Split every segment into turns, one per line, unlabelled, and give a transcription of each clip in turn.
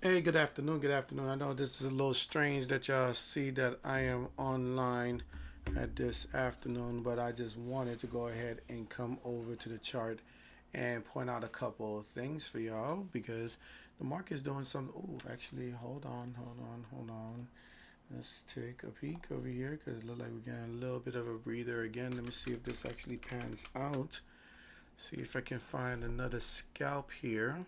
Hey, good afternoon. Good afternoon. I know this is a little strange that y'all see that I am online at this afternoon, but I just wanted to go ahead and come over to the chart and point out a couple of things for y'all because the market is doing some. Oh, actually, hold on. Let's take a peek over here because it looks like we're getting a little bit of a breather again. Let me see if this actually pans out. See if I can find another scalp here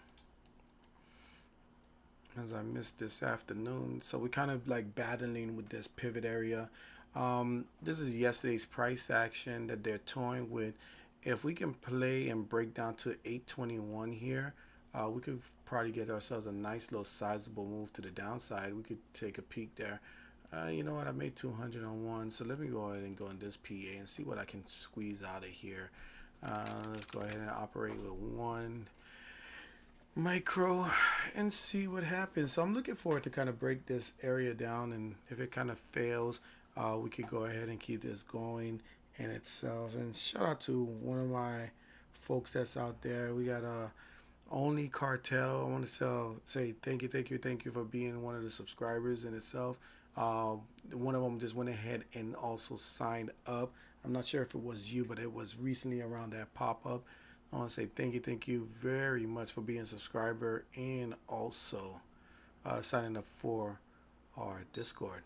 as I missed this afternoon. So we're kind of like battling with this pivot area. This is yesterday's price action that they're toying with. If we can play and break down to 821 here, we could probably get ourselves a nice little sizable move to the downside. We could take a peek there. You know what? I made 200 on one, so let me go ahead and go in this PA and see what I can squeeze out of here. Let's go ahead and operate with one micro and see what happens. So I'm looking forward to kind of break this area down, and if it kind of fails, we could go ahead and keep this going in itself. And shout out to one of my folks that's out there. We got only cartel. I want to say thank you for being one of the subscribers in itself. One of them just went ahead and also signed up. I'm not sure if it was you, but it was recently around that pop-up. I want to say thank you very much for being a subscriber and also signing up for our Discord.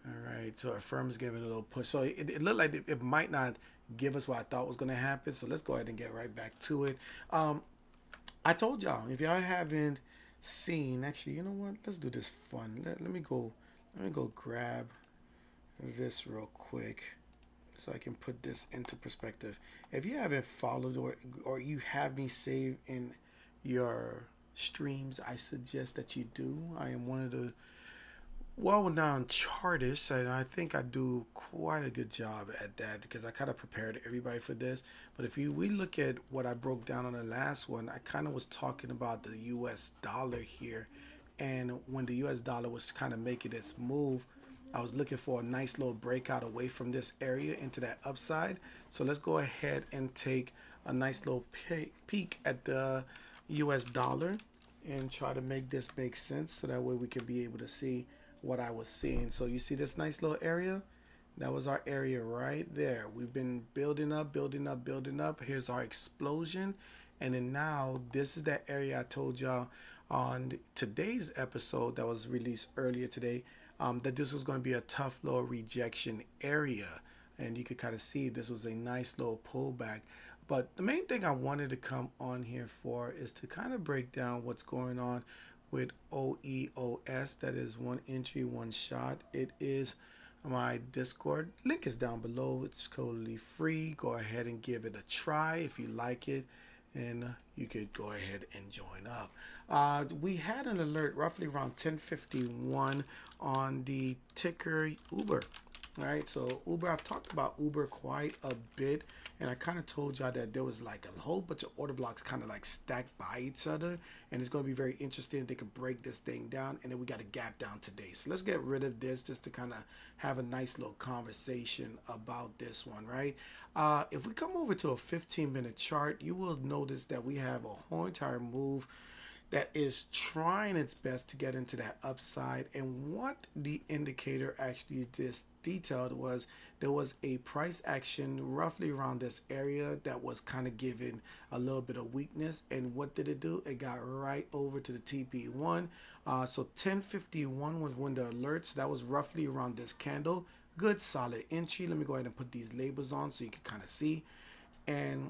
All right, so our firm is giving a little push. So it looked like it might not give us what I thought was going to happen. So let's go ahead and get right back to it. I told y'all, if y'all haven't seen, actually, you know what? Let's do this fun. Let me go. Let me go grab this real quick so I can put this into perspective. If you haven't followed or you have me saved in your streams, I suggest that you do. I am one of the well-known chartists, and I think I do quite a good job at that because I kind of prepared everybody for this. But if we look at what I broke down on the last one, I kind of was talking about the U.S. dollar here, and when the U.S. dollar was kind of making its move, I was looking for a nice little breakout away from this area into that upside. So let's go ahead and take a nice little peek at the US dollar and try to make this make sense so that way we can be able to see what I was seeing. So you see this nice little area? That was our area right there. We've been building up, building up, building up. Here's our explosion. And then now this is that area I told y'all on today's episode that was released earlier today, that this was going to be a tough little rejection area. And you could kind of see this was a nice little pullback. But the main thing I wanted to come on here for is to kind of break down what's going on with OEOS. That is one entry, one shot. It is my Discord. Link is down below. It's totally free. Go ahead and give it a try if you like it. And you could go ahead and join up. We had an alert roughly around 10:51 on the ticker Uber. All right, so Uber, I've talked about Uber quite a bit, and I kind of told y'all that there was like a whole bunch of order blocks kind of like stacked by each other, and it's going to be very interesting. They could break this thing down, and then we got a gap down today. So let's get rid of this just to kind of have a nice little conversation about this one, right? If we come over to a 15-minute chart, you will notice that we have a whole entire move that is trying its best to get into that upside. And what the indicator actually just detailed was there was a price action roughly around this area that was kind of giving a little bit of weakness. And what did it do? It got right over to the TP1. So 1051 was when the alert. So that was roughly around this candle. Good solid entry. Let me go ahead and put these labels on so you can kind of see. And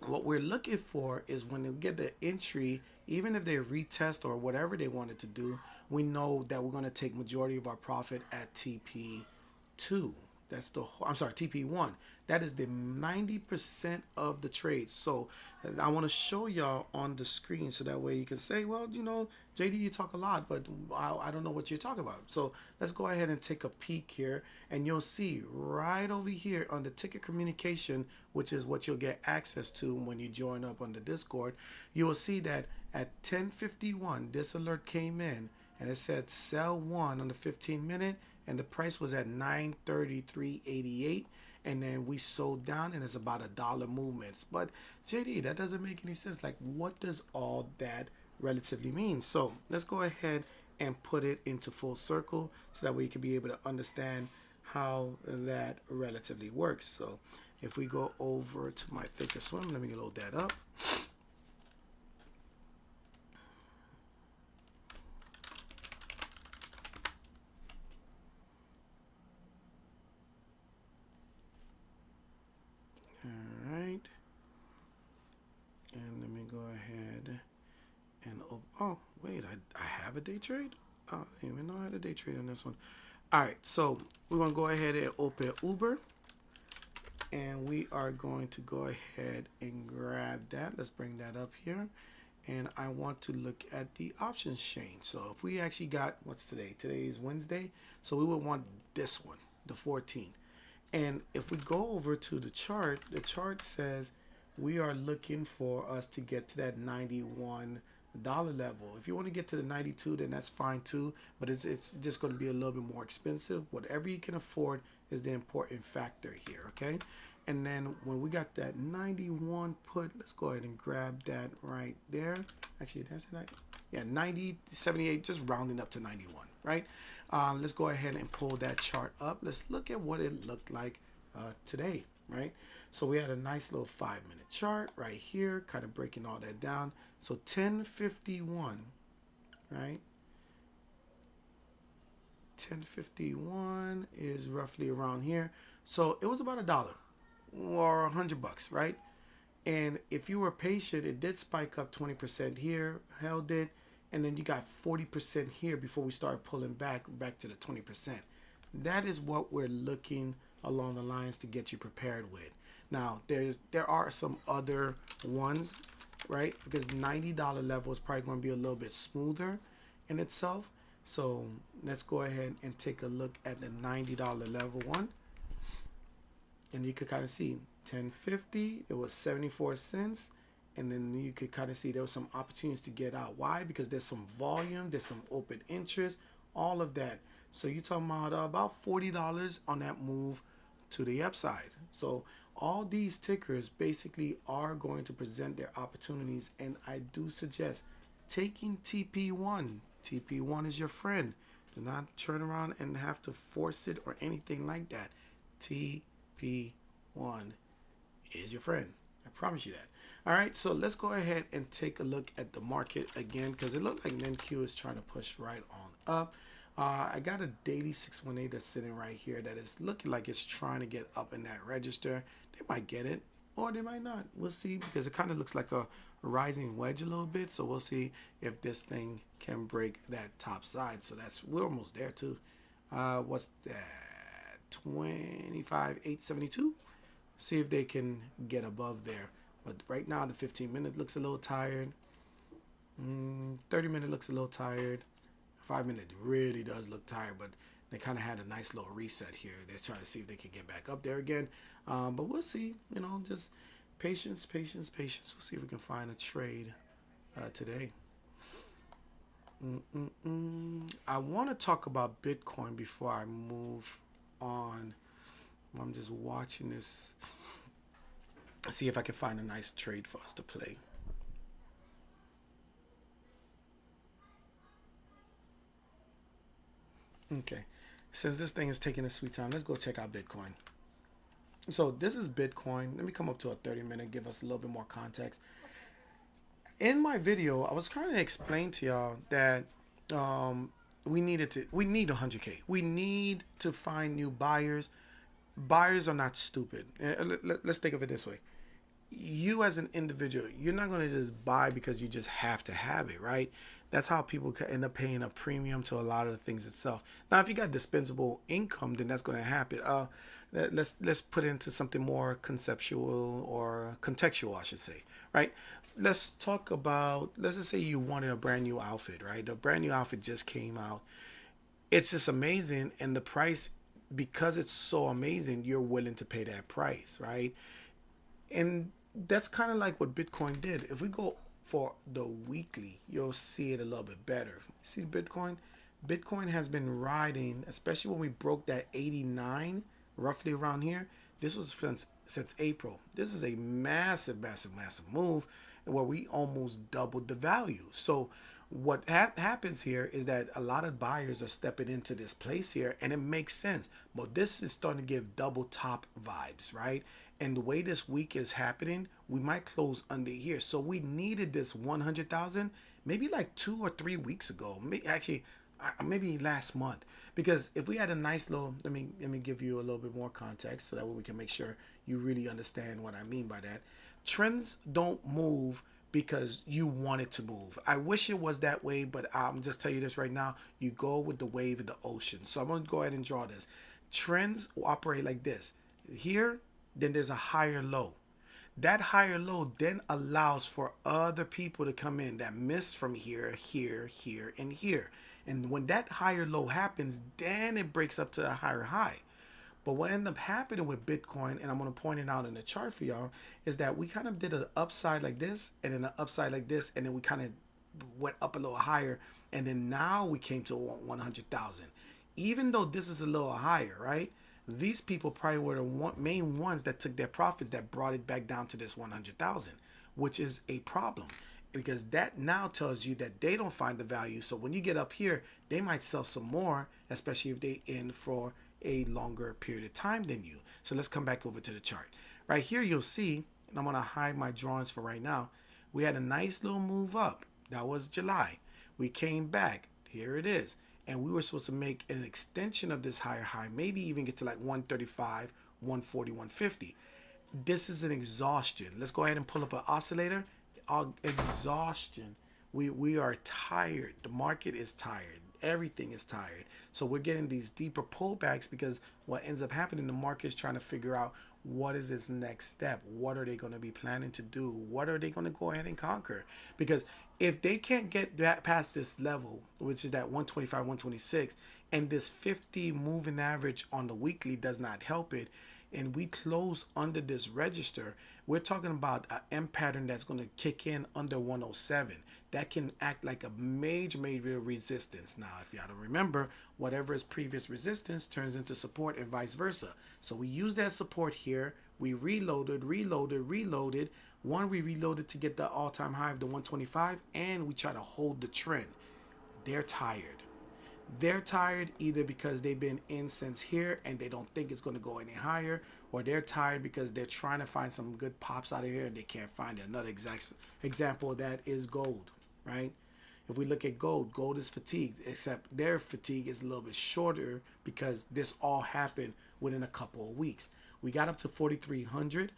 what we're looking for is when they get the entry, even if they retest or whatever they wanted to do, we know that we're going to take majority of our profit at TP2. That's the, I'm sorry, TP1. That is the 90% of the trade. So I want to show y'all on the screen so that way you can say, well, you know, JD, you talk a lot, but I don't know what you're talking about. So let's go ahead and take a peek here, and you'll see right over here on the ticket communication, which is what you'll get access to when you join up on the Discord. You will see that at 10:51, this alert came in, and it said sell one on the 15-minute, and the price was at 933.88, and then we sold down, and it's about $1 movements. But JD, that doesn't make any sense. Like, what does all that relatively means. So let's go ahead and put it into full circle so that way you can be able to understand how that relatively works. So if we go over to my thinkorswim, let me load that up. All right, and let me go ahead and oh wait, I have a day trade. I didn't even know I had a day trade on this one. All right, so we're gonna go ahead and open Uber, and we are going to go ahead and grab that. Let's bring that up here, and I want to look at the options chain. So if we actually got, what's today? Today is Wednesday, so we would want this one, the 14th. And if we go over to the chart says we are looking for us to get to that $91 level. If you want to get to the 92, then that's fine too, but it's just going to be a little bit more expensive. Whatever you can afford is the important factor here, okay? And then when we got that 91 put, let's go ahead and grab that right there. Actually, that's it. Yeah, 90, 78, just rounding up to 91, right? Let's go ahead and pull that chart up. Let's look at what it looked like today, right? So we had a nice little 5-minute chart right here, kind of breaking all that down. So 1051, right? 1051 is roughly around here. So it was about $1 or $100, right? And if you were patient, it did spike up 20% here, held it, and then you got 40% here before we started pulling back to the 20%. That is what we're looking along the lines to get you prepared with. Now, there are some other ones, right? Because $90 level is probably going to be a little bit smoother in itself. So let's go ahead and take a look at the $90 level one. And you could kind of see 1050, it was 74 cents. And then you could kind of see there were some opportunities to get out. Why? Because there's some volume, there's some open interest, all of that. So you're talking about $40 on that move to the upside. So all these tickers basically are going to present their opportunities. And I do suggest taking TP1. TP1 is your friend. Do not turn around and have to force it or anything like that. TP1 is your friend. I promise you that. All right, so let's go ahead and take a look at the market again, because it looked like NQ is trying to push right on up. I got a daily 618 that's sitting right here that is looking like it's trying to get up in that register. They might get it or they might not. We'll see, because it kind of looks like a rising wedge a little bit. So we'll see if this thing can break that top side. So we're almost there too. What's that? 25,872. See if they can get above there. But right now the 15-minute looks a little tired. 30-minute looks a little tired. 5-minute really does look tired, but they kind of had a nice little reset here. They're trying to see if they can get back up there again. But we'll see. You know, just patience, patience, patience. We'll see if we can find a trade today. I want to talk about Bitcoin before I move on. I'm just watching this. See if I can find a nice trade for us to play. Okay, since this thing is taking a sweet time, let's go check out Bitcoin. So this is Bitcoin. Let me come up to a 30-minute, give us a little bit more context. In my video, I was trying to explain to y'all that we need 100K. We need to find new buyers. Buyers are not stupid. Let's think of it this way. You as an individual, you're not going to just buy because you just have to have it, right? That's how people end up paying a premium to a lot of the things itself. Now, if you got dispensable income, then that's going to happen. Let's put it into something more conceptual or contextual, I should say, right? Let's talk about, let's just say you wanted a brand new outfit, right? The brand new outfit just came out. It's just amazing. And the price, because it's so amazing, you're willing to pay that price, right? And that's kind of like what Bitcoin did. If we go for the weekly, you'll see it a little bit better. See Bitcoin? Bitcoin has been riding, especially when we broke that 89, roughly around here. This was since April. This is a massive, massive, massive move. where we almost doubled the value. So what happens here is that a lot of buyers are stepping into this place here, and it makes sense. But this is starting to give double top vibes, right? And the way this week is happening, we might close under here. So we needed this 100,000 maybe like 2 or 3 weeks ago. Maybe last month. Because if we had a nice little, let me give you a little bit more context so that way we can make sure you really understand what I mean by that. Trends don't move because you want it to move. I wish it was that way, but I'm just tell you this right now. You go with the wave of the ocean. So I'm going to go ahead and draw this. Trends operate like this. Here, then there's a higher low. That higher low then allows for other people to come in that missed from here, here, here, and here. And when that higher low happens, then it breaks up to a higher high. But what ended up happening with Bitcoin, and I'm going to point it out in the chart for y'all, is that we kind of did an upside like this, and then an upside like this, and then we kind of went up a little higher, and then now we came to 100,000. Even though this is a little higher, right? These people probably were the main ones that took their profits that brought it back down to this 100,000, which is a problem. Because that now tells you that they don't find the value. So when you get up here, they might sell some more, especially if they in for a longer period of time than you. So let's come back over to the chart. Right here, you'll see, and I'm going to hide my drawings for right now. We had a nice little move up. That was July. We came back. Here it is. And we were supposed to make an extension of this higher high, maybe even get to like 135, 140, 150. This is an exhaustion. Let's go ahead and pull up an oscillator. Exhaustion. We are tired. The market is tired. Everything is tired. So we're getting these deeper pullbacks because what ends up happening, the market is trying to figure out what is its next step. What are they going to be planning to do? What are they going to go ahead and conquer? Because if they can't get that past this level, which is that 125, 126, and this 50 moving average on the weekly does not help it, and we close under this register, we're talking about an M pattern that's going to kick in under 107. That can act like a major resistance. Now, if y'all don't remember, whatever is previous resistance turns into support and vice versa. So we use that support here. We reloaded. One, we reloaded to get the all-time high of the 125, and we try to hold the trend. They're tired. They're tired either because they've been in since here and they don't think it's going to go any higher, or they're tired because they're trying to find some good pops out of here and they can't find it. Another example of that is gold, right? If we look at gold, gold is fatigued, except their fatigue is a little bit shorter because this all happened within a couple of weeks. We got up to 4,300,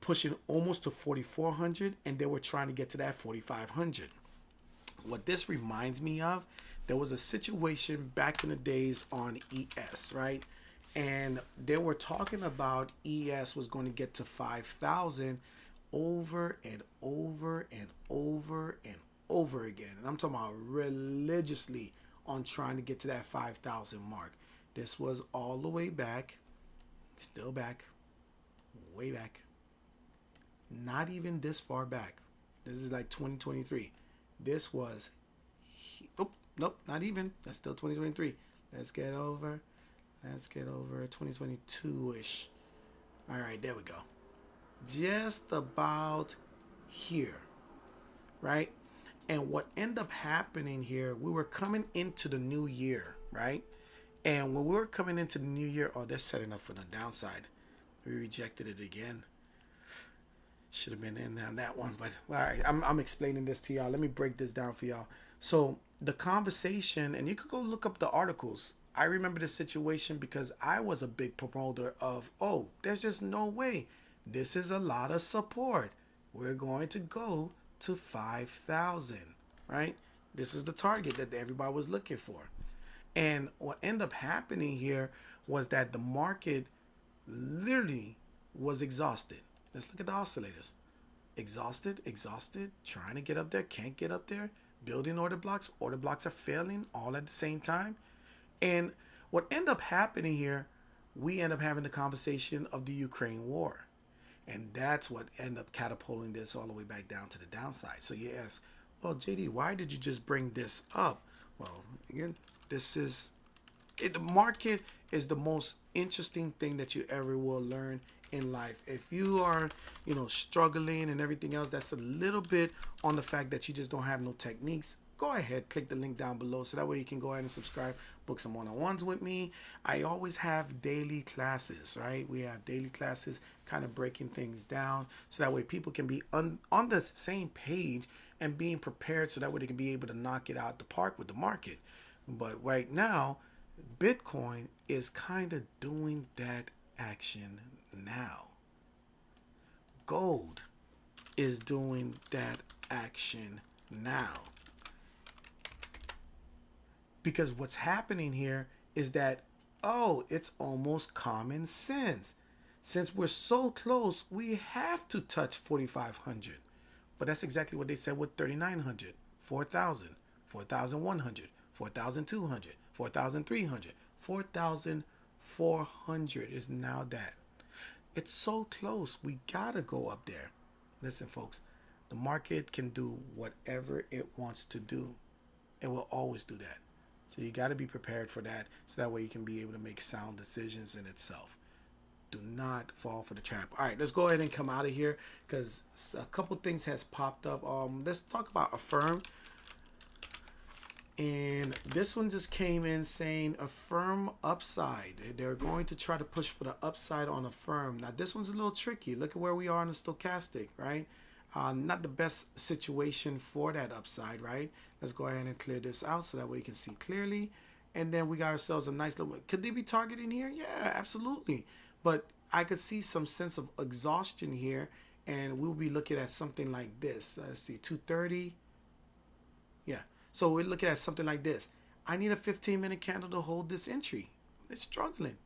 pushing almost to 4,400, and they were trying to get to that 4,500. What this reminds me of, there was a situation back in the days on ES, right? And they were talking about ES was going to get to 5,000 over and over and over and over again. And I'm talking about religiously on trying to get to that 5,000 mark. This was all the way back, still back, way back. Not even this far back. This is like 2023. This was, nope, not even. That's still 2023. Let's get over 2022-ish. All right, there we go. Just about here, right? And what ended up happening here, we were coming into the new year, right? And when we were coming into the new year, oh, they're setting up for the downside. We rejected it again. Should have been in on that one, but all right, I'm explaining this to y'all. Let me break this down for y'all. So the conversation, and you could go look up the articles. I remember the situation because I was a big promoter of, oh, there's just no way. This is a lot of support. We're going to go to 5,000, right? This is the target that everybody was looking for. And what ended up happening here was that the market literally was exhausted. Let's look at the oscillators. Exhausted, trying to get up there, can't get up there, building order blocks are failing all at the same time. And what ended up happening here, we end up having the conversation of the Ukraine war. And that's what ended up catapulting this all the way back down to the downside. So you ask, well, JD, why did you just bring this up? Well, again, the market is the most interesting thing that you ever will learn in life. If you are, struggling and everything else, that's a little bit on the fact that you just don't have no techniques. Go ahead, click the link down below so that way you can go ahead and subscribe, book some one-on-ones with me. I always have daily classes, right? We have daily classes kind of breaking things down so that way people can be on the same page and being prepared so that way they can be able to knock it out the park with the market. But right now, Bitcoin is kind of doing that action now. Gold is doing that action now. Because what's happening here is that, it's almost common sense. Since we're so close, we have to touch 4,500. But that's exactly what they said with 3,900, 4,000, 4,100, 4,200, 4,300, 4,400 is now that. It's so close. We gotta go up there. Listen, folks, the market can do whatever it wants to do. It will always do that. So you got to be prepared for that so that way you can be able to make sound decisions in itself. Do not fall for the trap. All right, let's go ahead and come out of here because a couple things has popped up. Let's talk about Affirm. And this one just came in saying Affirm upside. They're going to try to push for the upside on Affirm. Now, this one's a little tricky. Look at where we are in the stochastic, right? Not the best situation for that upside, right? Let's go ahead and clear this out so that way you can see clearly. And then we got ourselves a nice little... Could they be targeting here? Yeah, absolutely. But I could see some sense of exhaustion here. And we'll be looking at something like this. Let's see, 230. Yeah. So we're looking at something like this. I need a 15-minute candle to hold this entry. It's struggling.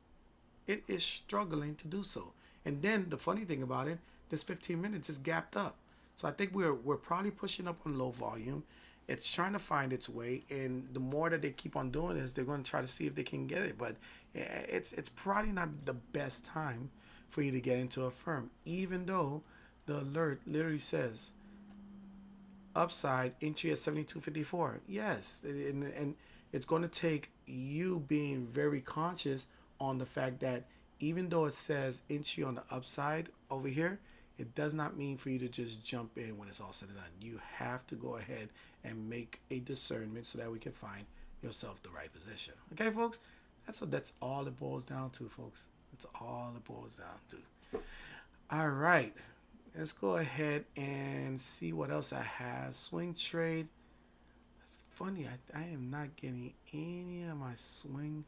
It is struggling to do so. And then the funny thing about it, this 15 minutes is gapped up. So I think we're probably pushing up on low volume. It's trying to find its way, and the more that they keep on doing this, they're going to try to see if they can get it. But it's probably not the best time for you to get into Affirm, even though the alert literally says upside entry at 72.54. Yes, and it's going to take you being very conscious on the fact that even though it says entry on the upside over here, it does not mean for you to just jump in when it's all said and done. You have to go ahead and make a discernment so that we can find yourself the right position. Okay, folks? That's all it boils down to, folks. That's all it boils down to. All right. Let's go ahead and see what else I have. Swing trade. That's funny. I am not getting any of my swing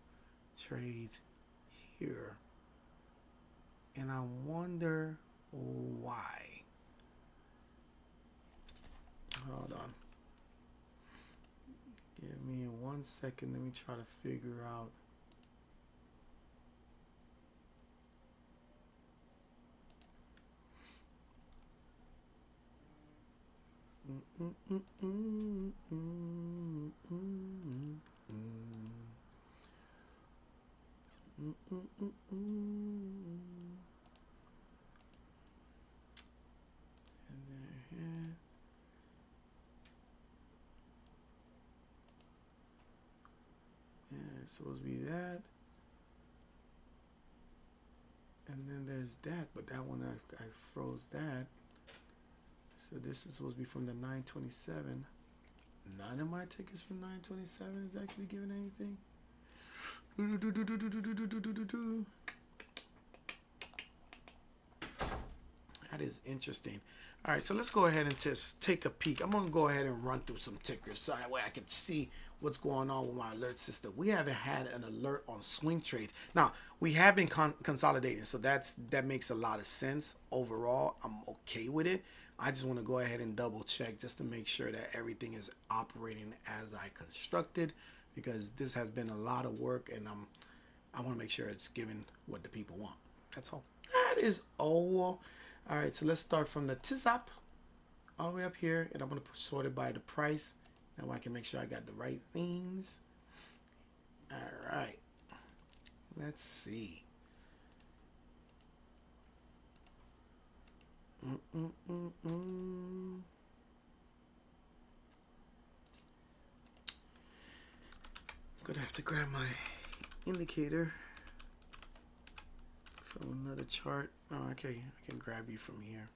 trades here. And I wonder why. Hold on. Give me 1 second. Let me try to figure out. It's supposed to be that, and then there's that, but that one I froze that. So this is supposed to be from the 927. None of my tickets from 927 is actually giving anything. That is interesting. All right, so let's go ahead and just take a peek. I'm going to go ahead and run through some tickers so that way I can see what's going on with my alert system. We haven't had an alert on swing trades. Now, we have been consolidating, so that makes a lot of sense. Overall, I'm okay with it. I just want to go ahead and double check just to make sure that everything is operating as I constructed, because this has been a lot of work, and I want to make sure it's giving what the people want. That's all. That is all. All right, so let's start from the TSAP all the way up here, and I'm going to sort it by the price. Now I can make sure I got the right things. All right, let's see. Gonna have to grab my indicator from Another chart. Oh, okay, I can grab you from here.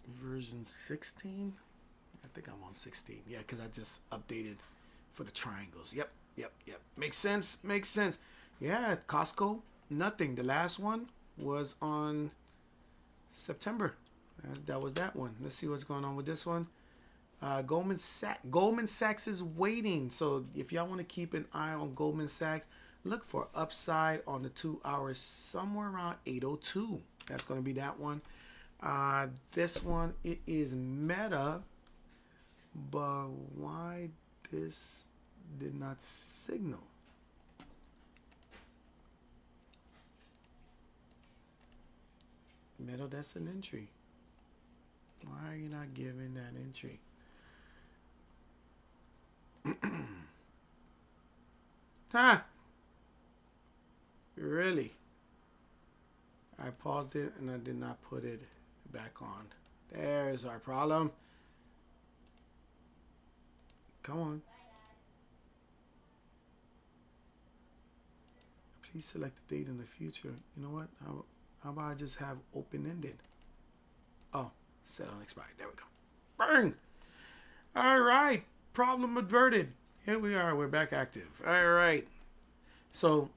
Version 16. I think I'm on 16. Yeah, because I just updated for the triangles. Yep. Makes sense. Makes sense. Yeah, Costco, nothing. The last one was on September. That was that one. Let's see what's going on with this one. Goldman Sachs is waiting. So if y'all want to keep an eye on Goldman Sachs, look for upside on the 2 hours somewhere around 802. That's going to be that one. This one, it is Meta, but why this did not signal? Meta, that's an entry. Why are you not giving that entry? Huh? Really? I paused it and I did not put it back on. There's our problem. Come on. Please select the date in the future. You know what? How about I just have open-ended? Oh, set on expired. There we go. Burn. All right. Problem averted. Here we are. We're back active. All right. So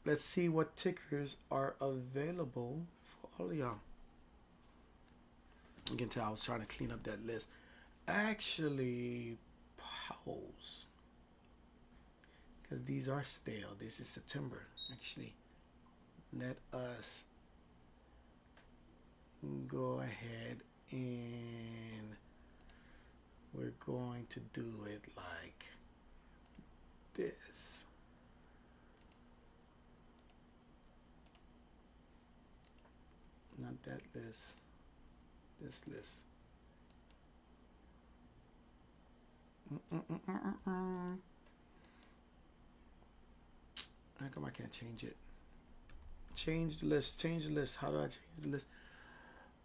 let's see what tickers are available for all of y'all. You can tell I was trying to clean up that list. Actually, pause. Because these are stale. This is September. Actually, let us go ahead and we're going to do it like this. Not that list. This list. How come I can't change it? Change the list. Change the list. How do I change the list?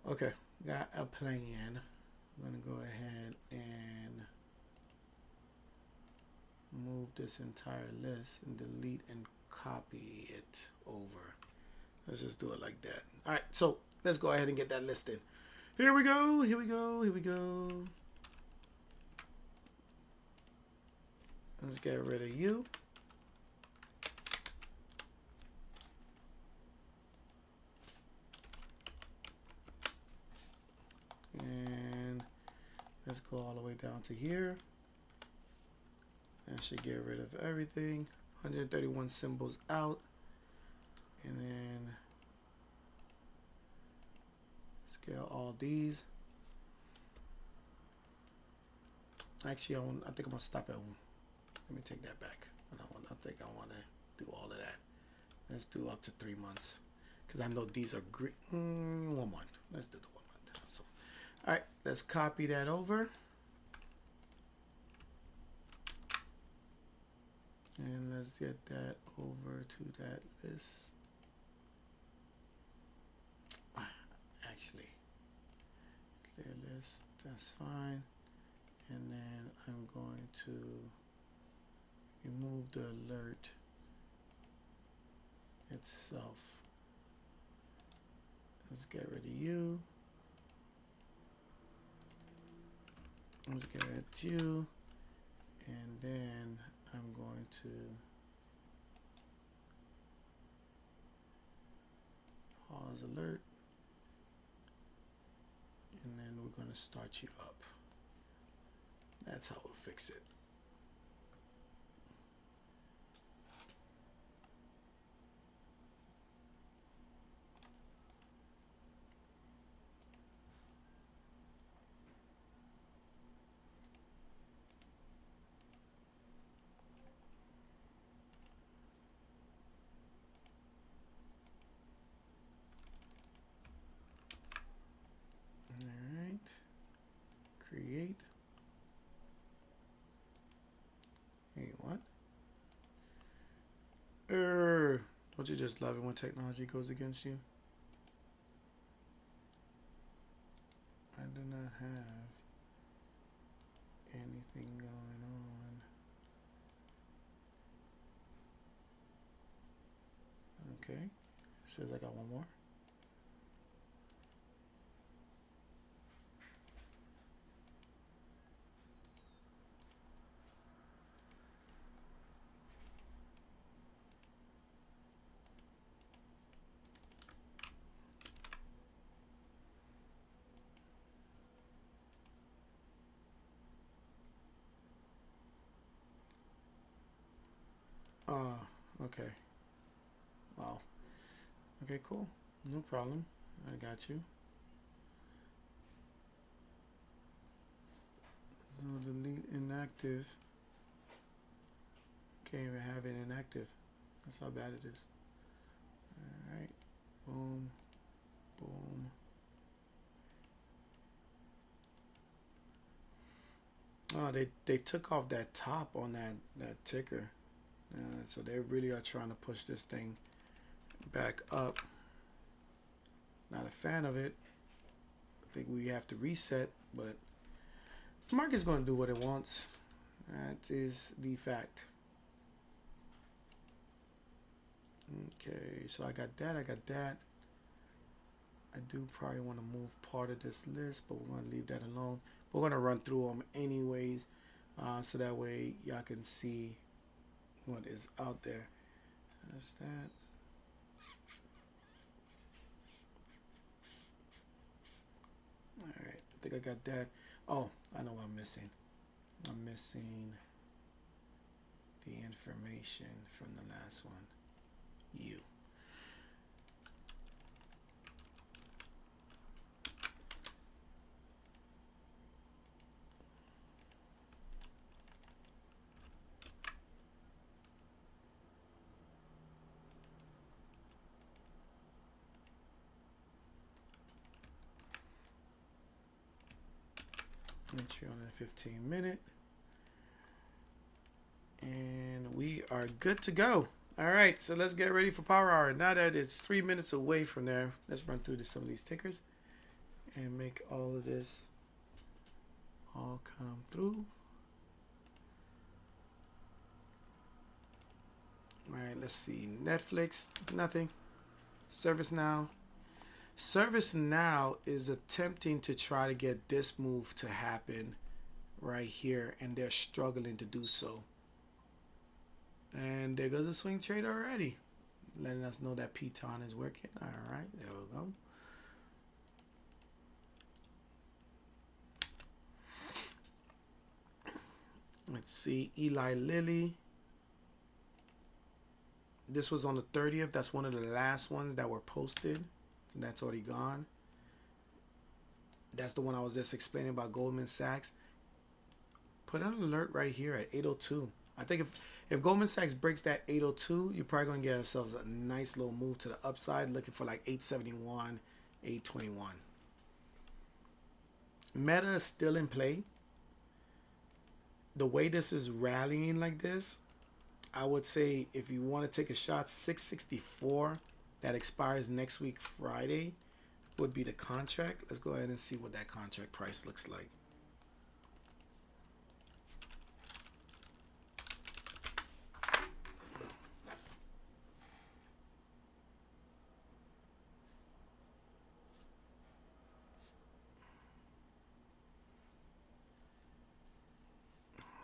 Okay, got a plan. I'm gonna go ahead and move this entire list and delete and copy it over. Let's just do it like that. All right, so let's go ahead and get that listed. Here we go. Here we go. Here we go. Let's get rid of you. And let's go all the way down to here. That should get rid of everything. 131 symbols out. And then scale all these. Actually, I think I'm gonna stop at 1. Let me take that back. I think I want to do all of that. Let's do up to 3 months, because I know these are great. 1 month. Let's do the 1 month. So, all right, let's copy that over. And let's get that over to that list. Actually, clear list, that's fine. And then I'm going to remove the alert itself. Let's get rid of you. Let's get rid of you. And then I'm going to pause alert. And then we're going to start you up. That's how we'll fix it. All right. Create. Don't you just love it when technology goes against you? I do not have anything going on. Okay, it says I got one more. Okay. Wow. Okay, cool. No problem. I got you. So delete inactive. Can't even have it inactive. That's how bad it is. Alright. Boom. Boom. Oh, they took off that top on that ticker. So they really are trying to push this thing back up. Not a fan of it. I think we have to reset, but the market's going to do what it wants. That is the fact. Okay, so I got that. I do probably want to move part of this list, but we're going to leave that alone. We're going to run through them anyways, so that way y'all can see what is out there. That's that. All right, I think I got that. Oh, I know what I'm missing. I'm missing the information from the last one. You. Entry on a 15-minute. And we are good to go. All right, so let's get ready for power hour. Now that it's 3 minutes away from there, let's run through some of these tickers and make all of this all come through. All right, let's see. Netflix, nothing. ServiceNow. ServiceNow is attempting to try to get this move to happen right here, and they're struggling to do so. And there goes a swing trade already, letting us know that Piton is working. All right, there we go. Let's see, Eli Lilly. This was on the 30th. That's one of the last ones that were posted. So that's already gone. That's the one I was just explaining about Goldman Sachs. Put an alert right here at 802. I think if Goldman Sachs breaks that 802, you're probably going to get ourselves a nice little move to the upside, looking for like 871, 821. Meta is still in play. The way this is rallying like this, I would say if you want to take a shot, 664 that expires next week Friday would be the contract. Let's go ahead and see what that contract price looks like.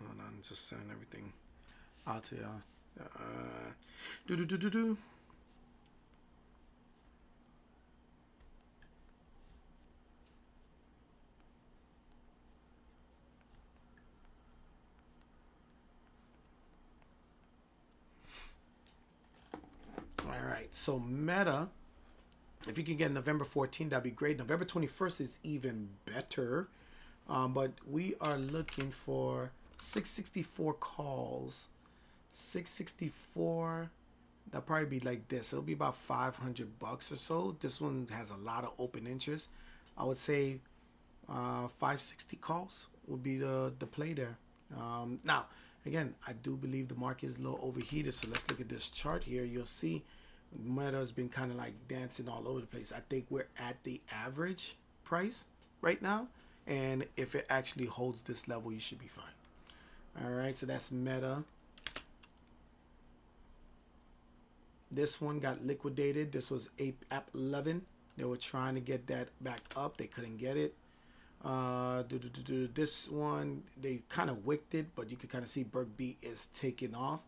Hold on, just sending everything out to y'all. All right, so Meta, if you can get November 14th, that'd be great. November 21st is even better, but we are looking for 664 calls. 664, that'll probably be like this. It'll be about $500 or so. This one has a lot of open interest. I would say 560 calls would be the play there. Now, again, I do believe the market is a little overheated. So let's look at this chart here. You'll see Meta has been kind of like dancing all over the place. I think we're at the average price right now, and if it actually holds this level, you should be fine. All right, so that's Meta. This one got liquidated. This was App 11. They were trying to get that back up. They couldn't get it. This one, they kind of wicked it, but you can kind of see Berg B is taking off.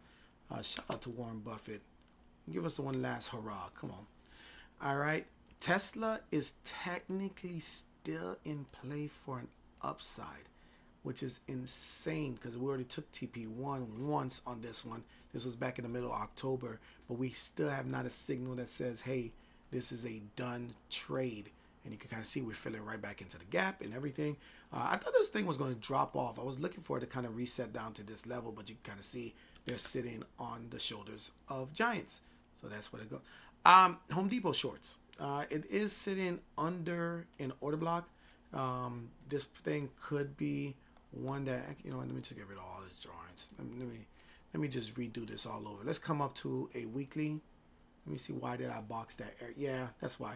Shout out to Warren Buffett. Give us the one last hurrah. Come on. All right. Tesla is technically still in play for an upside, which is insane because we already took TP1 once on this one. This was back in the middle of October, but we still have not a signal that says, hey, this is a done trade. And you can kind of see we're filling right back into the gap and everything. I thought this thing was going to drop off. I was looking for it to kind of reset down to this level, but you can kind of see they're sitting on the shoulders of giants. So that's what it goes. Home Depot shorts. It is sitting under an order block. This thing could be one that, you know, let me just get rid of all these drawings. Let me just redo this all over. Let's come up to a weekly. Let me see, why did I box that area? Yeah, that's why.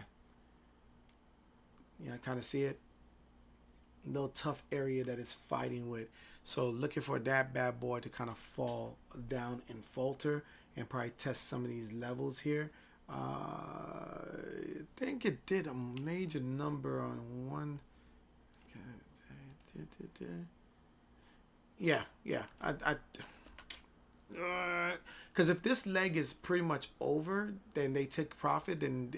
Yeah, I kind of see it. Little tough area that it's fighting with. So looking for that bad boy to kind of fall down and falter and probably test some of these levels here. I think it did a major number on one. Yeah. Because if this leg is pretty much over, then they took profit, then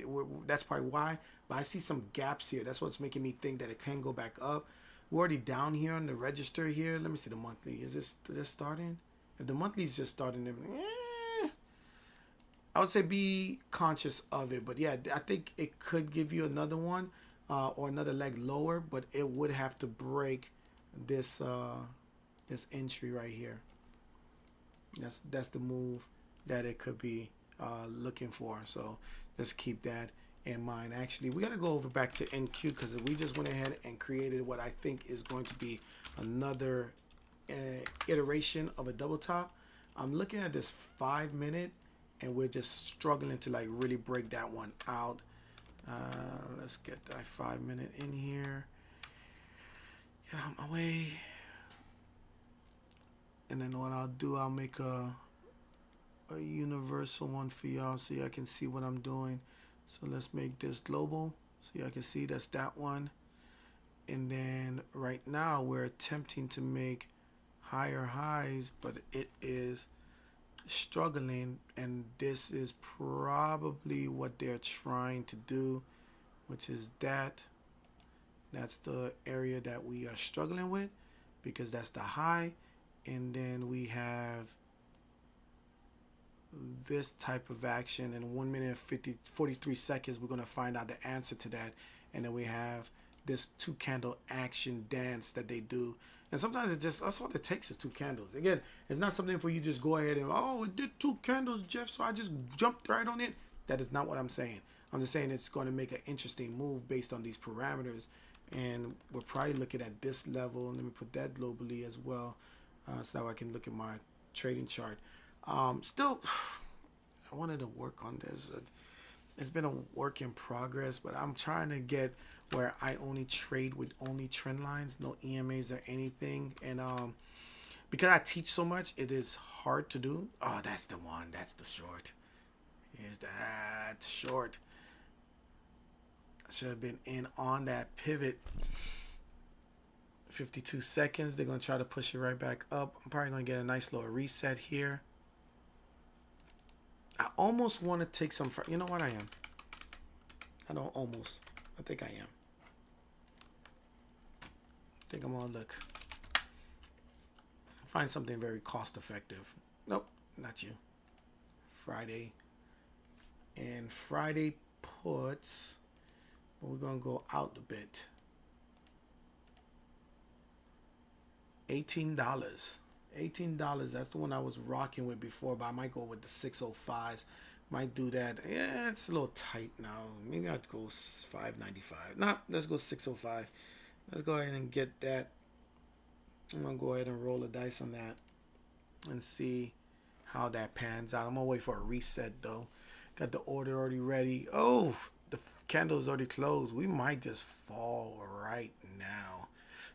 that's probably why. But I see some gaps here. That's what's making me think that it can go back up. We're already down here on the register here. Let me see the monthly. Is this just starting? If the monthly is just starting, then I would say be conscious of it. But yeah, I think it could give you another one or another leg lower, but it would have to break this this entry right here. That's the move that it could be looking for. So let's keep that in mind. Actually, we got to go over back to NQ because we just went ahead and created what I think is going to be another iteration of a double top. I'm looking at this 5 minute and we're just struggling to like really break that one out. Let's get that 5 minute in here. Get out of my way. And then what I'll do, I'll make a universal one for y'all so y'all can see what I'm doing. So let's make this global so y'all can see that's that one. And then right now we're attempting to make higher highs, but it is struggling, and this is probably what they're trying to do, which is that's the area that we are struggling with because that's the high. And then we have this type of action in 1 minute and 43 seconds. We're going to find out the answer to that. And then we have this 2 candle action dance that they do. And sometimes it just, that's all it takes is 2 candles. Again, it's not something for you to just go ahead and, oh, it did 2 candles, Jeff, so I just jumped right on it. That is not what I'm saying. I'm just saying it's going to make an interesting move based on these parameters. And we're probably looking at this level. And let me put that globally as well. So that I can look at my trading chart. Still, I wanted to work on this. It's been a work in progress, but I'm trying to get where I only trade with only trend lines, no EMAs or anything. And because I teach so much, it is hard to do. Oh, that's the one. That's the short. Here's that short. I should have been in on that pivot. 52 seconds. They're going to try to push it right back up. I'm probably going to get a nice little reset here. I almost want to take some... You know what I am? I don't almost. I think I am. I think I'm going to look. Find something very cost effective. Nope, not you. Friday. And Friday puts... We're going to go out a bit. $18. $18. That's the one I was rocking with before, but I might go with the 605s. Might do that. Yeah, it's a little tight now. Maybe I'd go 595. Nah, let's go 605. Let's go ahead and get that. I'm gonna go ahead and roll a dice on that and see how that pans out. I'm gonna wait for a reset though. Got the order already ready. Oh, the candle is already closed. We might just fall right now.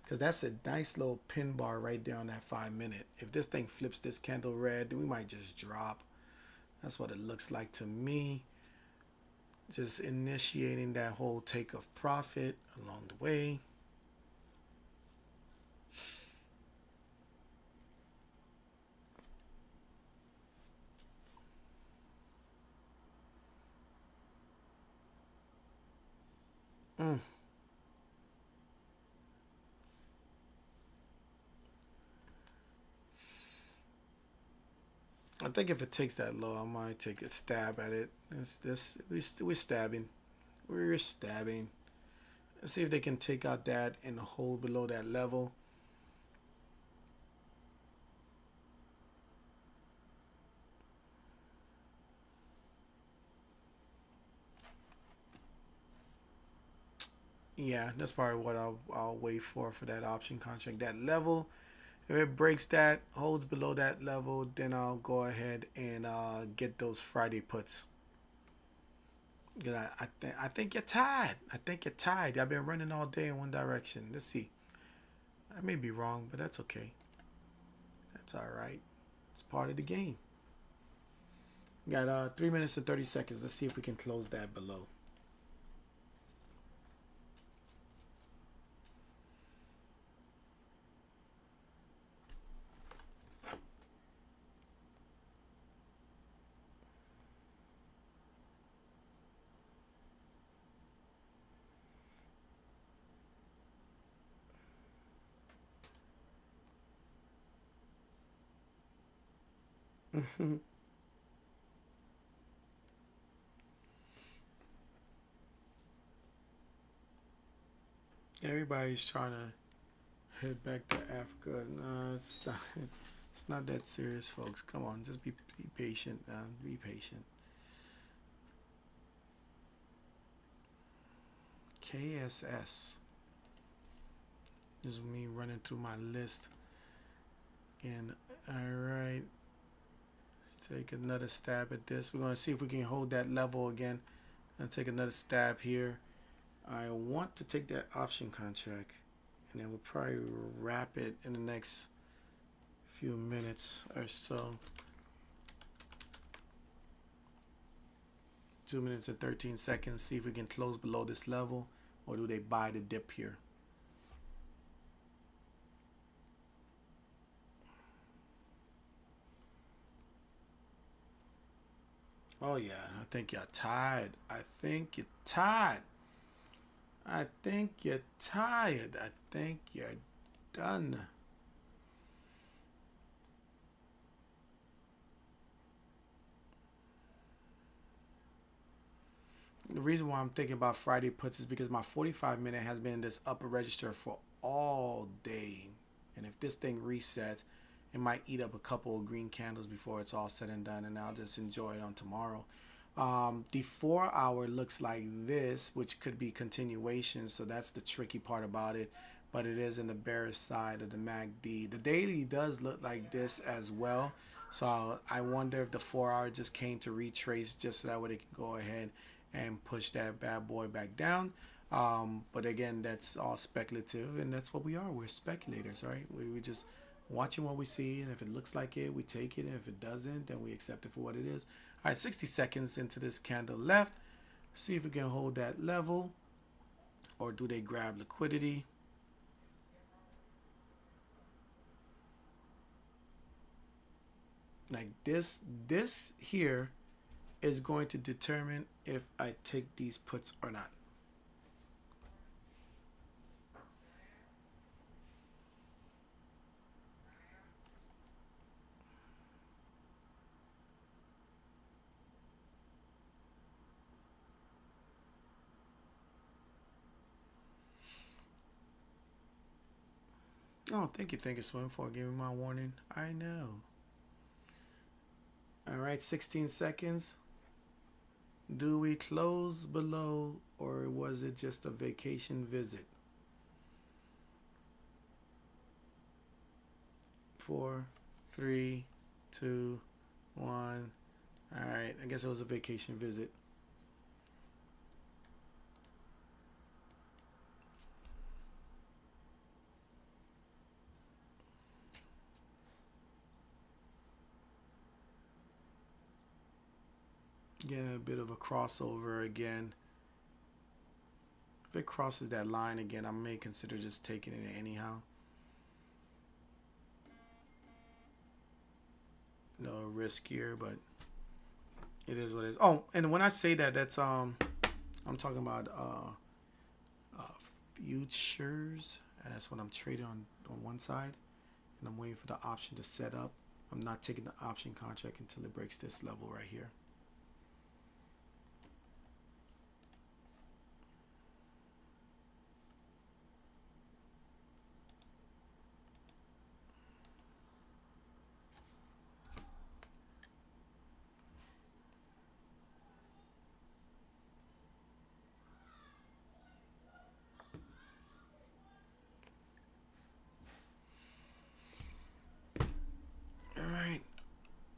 Because that's a nice little pin bar right there on that 5 minute. If this thing flips this candle red, we might just drop. That's what it looks like to me. Just initiating that whole take of profit along the way. I think if it takes that low, I might take a stab at it. We're stabbing. We're stabbing. Let's see if they can take out that and hold below that level. Yeah, that's probably what I'll wait for that option contract. That level, if it breaks that, holds below that level, then I'll go ahead and get those Friday puts. I think you're tired. I think you're tired. I've been running all day in one direction. Let's see. I may be wrong, but that's okay. That's all right. It's part of the game. We got 3 minutes and 30 seconds. Let's see if we can close that below. Everybody's trying to head back to Africa. No, it's not. It's not that serious, folks. Come on, just be patient. Be patient. KSS. This is me running through my list. And all right, let's take another stab at this. We're gonna see if we can hold that level again. Gonna take another stab here. I want to take that option contract, and then we'll probably wrap it in the next few minutes or so. 2 minutes and 13 seconds. See if we can close below this level, or do they buy the dip here? Oh yeah, I think you're tired. I think you're tired. I think you're tired. I think you're done. The reason why I'm thinking about Friday puts is because my 45-minute has been in this upper register for all day. And if this thing resets, it might eat up a couple of green candles before it's all said and done, and I'll just enjoy it on tomorrow. The 4 hour looks like this, which could be continuation, so that's the tricky part about it, but it is in the bearish side of the MACD. The daily does look like this as well, so I wonder if the 4 hour just came to retrace just so that way they can go ahead and push that bad boy back down. But again, that's all speculative, and that's what we are. We're speculators, right? We just watching what we see, and if it looks like it, we take it, and if it doesn't, then we accept it for what it is. All right, 60 seconds into this candle left. See if we can hold that level, or do they grab liquidity? Like this here is going to determine if I take these puts or not. Oh, thank you, Swim, for giving my warning. I know. All right, 16 seconds. Do we close below, or was it just a vacation visit? 4, 3, 2, 1. All right, I guess it was a vacation visit. Getting a bit of a crossover again. If it crosses that line again, I may consider just taking it anyhow. No riskier, but it is what it is. Oh, and when I say that, that's I'm talking about futures. That's what I'm trading on one side, and I'm waiting for the option to set up. I'm not taking the option contract until it breaks this level right here. All right,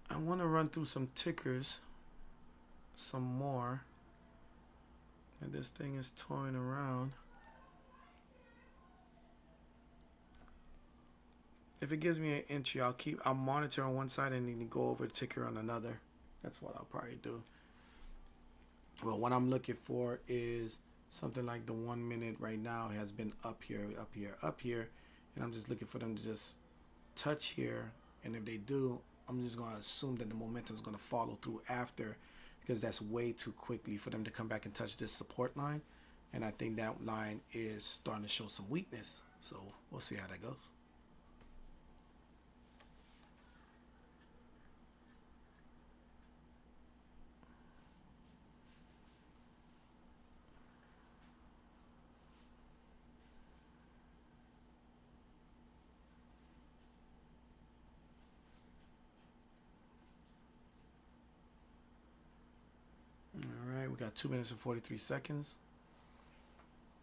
I want to run through some tickers, some more. And this thing is toying around. If it gives me an entry, I'll monitor on one side and then go over the ticker on another. That's what I'll probably do. Well, what I'm looking for is something like the 1 minute right now has been up here, up here, up here. And I'm just looking for them to just touch here. And if they do, I'm just going to assume that the momentum is going to follow through after, because that's way too quickly for them to come back and touch this support line. And I think that line is starting to show some weakness. So we'll see how that goes. All right, we got 2 minutes and 43 seconds.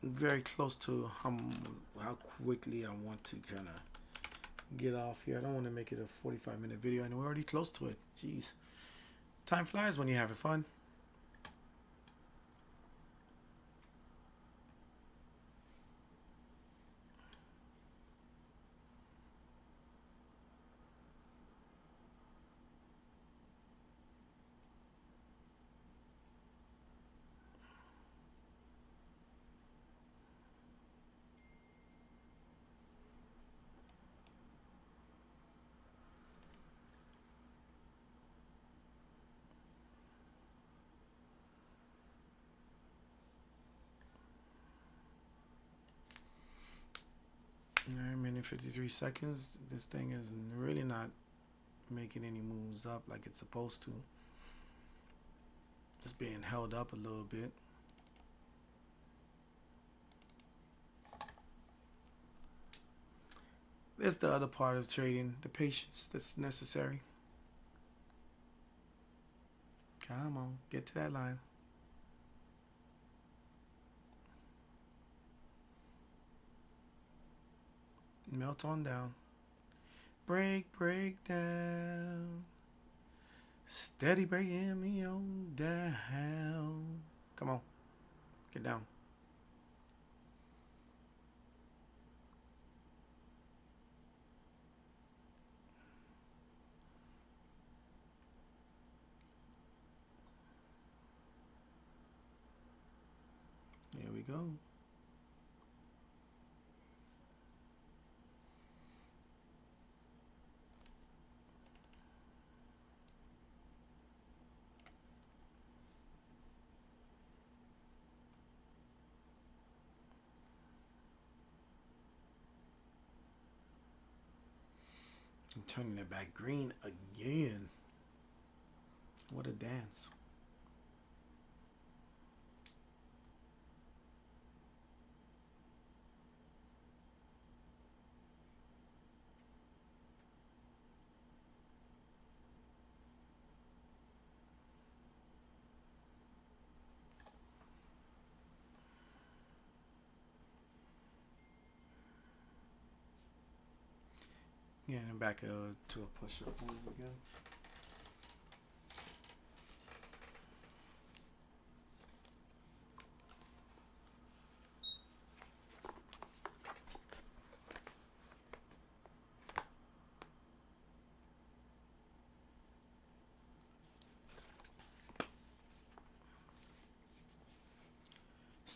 Very close to how quickly I want to kind of get off here. I don't want to make it a 45-minute video, and we're already close to it. Jeez. Time flies when you're having fun. All right, minute 53 seconds. This thing is really not making any moves up like it's supposed to. It's being held up a little bit. That's the other part of trading, the patience that's necessary. Come on, get to that line. Melt on down. Break down. Steady breaking me on down. Come on, get down. There we go. I'm turning it back green again. What a dance. Getting back to a push-up move again.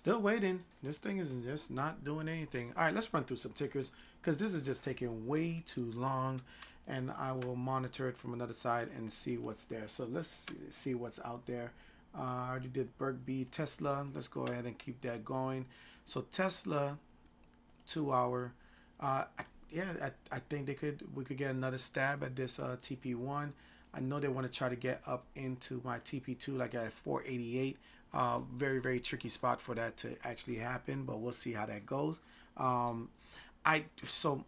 Still waiting. This thing is just not doing anything. All right, let's run through some tickers because this is just taking way too long, and I will monitor it from another side and see what's there. So let's see what's out there. I already did Berg B, Tesla. Let's go ahead and keep that going. So Tesla, 2 hour. Yeah, I think we could get another stab at this TP1. I know they want to try to get up into my TP2 like at 488. Very, very tricky spot for that to actually happen, but we'll see how that goes. So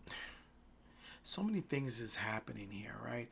many things is happening here, right?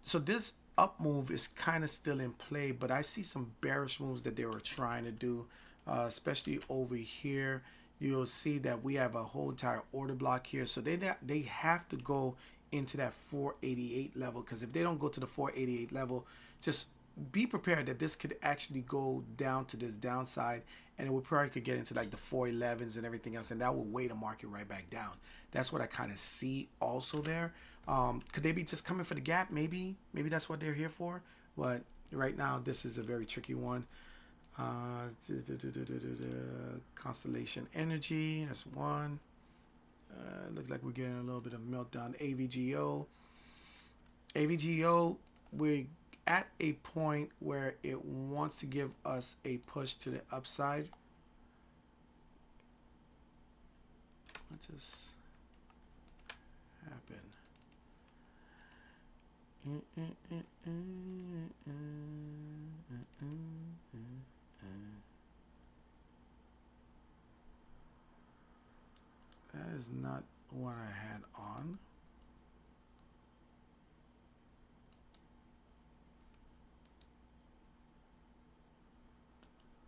So this up move is kind of still in play, but I see some bearish moves that they were trying to do, especially over here. You'll see that we have a whole entire order block here, so they have to go into that 488 level, because if they don't go to the 488 level, just be prepared that this could actually go down to this downside, and it would probably could get into like the 411s and everything else, and that will weigh the market right back down. That's what I kind of see also there. Could they be just coming for the gap? Maybe that's what they're here for, but right now this is a very tricky one. Constellation Energy, that's one. Looks like we're getting a little bit of meltdown. AVGO, we're at a point where it wants to give us a push to the upside. What just happened? That is not what I had on.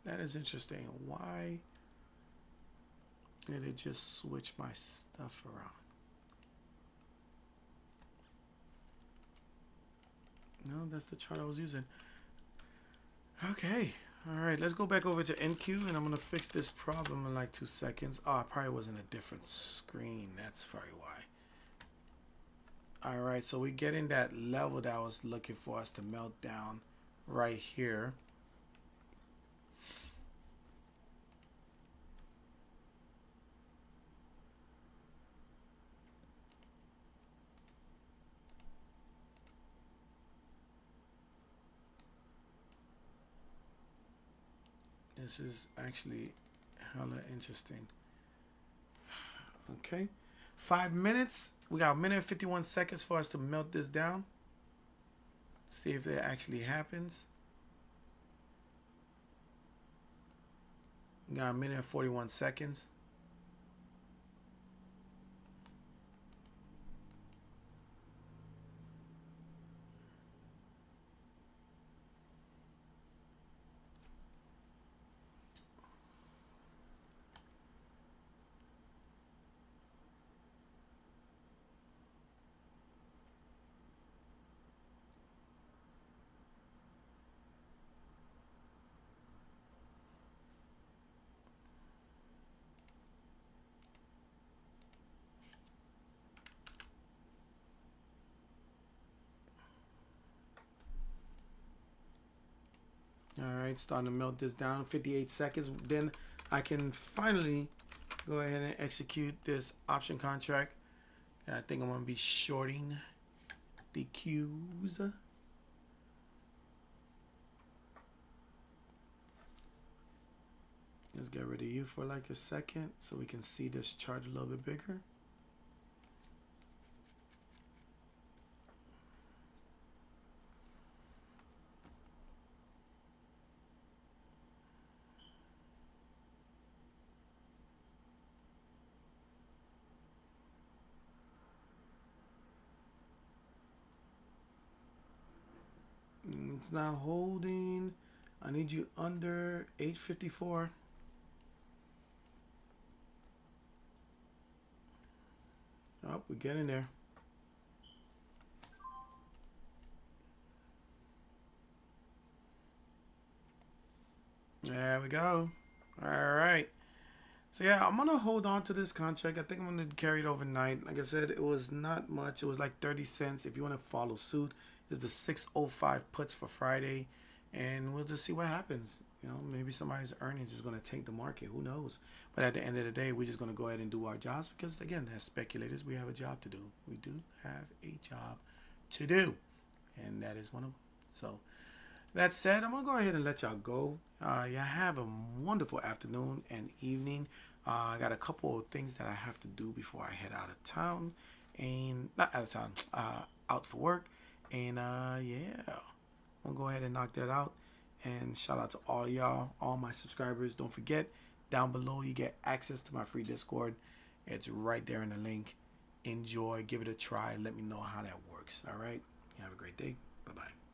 That is interesting. Why did it just switch my stuff around? No, that's the chart I was using. Okay. All right, let's go back over to NQ, and I'm going to fix this problem in like 2 seconds. Oh, I probably was in a different screen. That's probably why. All right, so we're getting that level that I was looking for us to melt down right here. This is actually hella interesting. Okay, 5 minutes. We got 1 minute and 51 seconds for us to melt this down. See if that actually happens. We got 1 minute and 41 seconds. All right, starting to melt this down. 58 seconds. Then I can finally go ahead and execute this option contract. And I think I'm going to be shorting the Qs. Let's get rid of you for like a second so we can see this chart a little bit bigger. It's not holding. I need you under 854. Oh, we're getting there. There we go. All right. So yeah, I'm gonna hold on to this contract. I think I'm gonna carry it overnight. Like I said, it was not much. It was like 30 cents. If you want to follow suit, is the 605 puts for Friday, and we'll just see what happens. You know, maybe somebody's earnings is going to tank the market. Who knows? But at the end of the day, we're just going to go ahead and do our jobs because, again, as speculators, we have a job to do. We do have a job to do, and that is one of them. So that said, I'm going to go ahead and let y'all go. Y'all have a wonderful afternoon and evening. I got a couple of things that I have to do before I head out of town. And not out of town, out for work. And yeah, I'm going to go ahead and knock that out. And shout out to all y'all, all my subscribers. Don't forget, down below you get access to my free Discord. It's right there in the link. Enjoy, give it a try. Let me know how that works. All right. You have a great day. Bye-bye.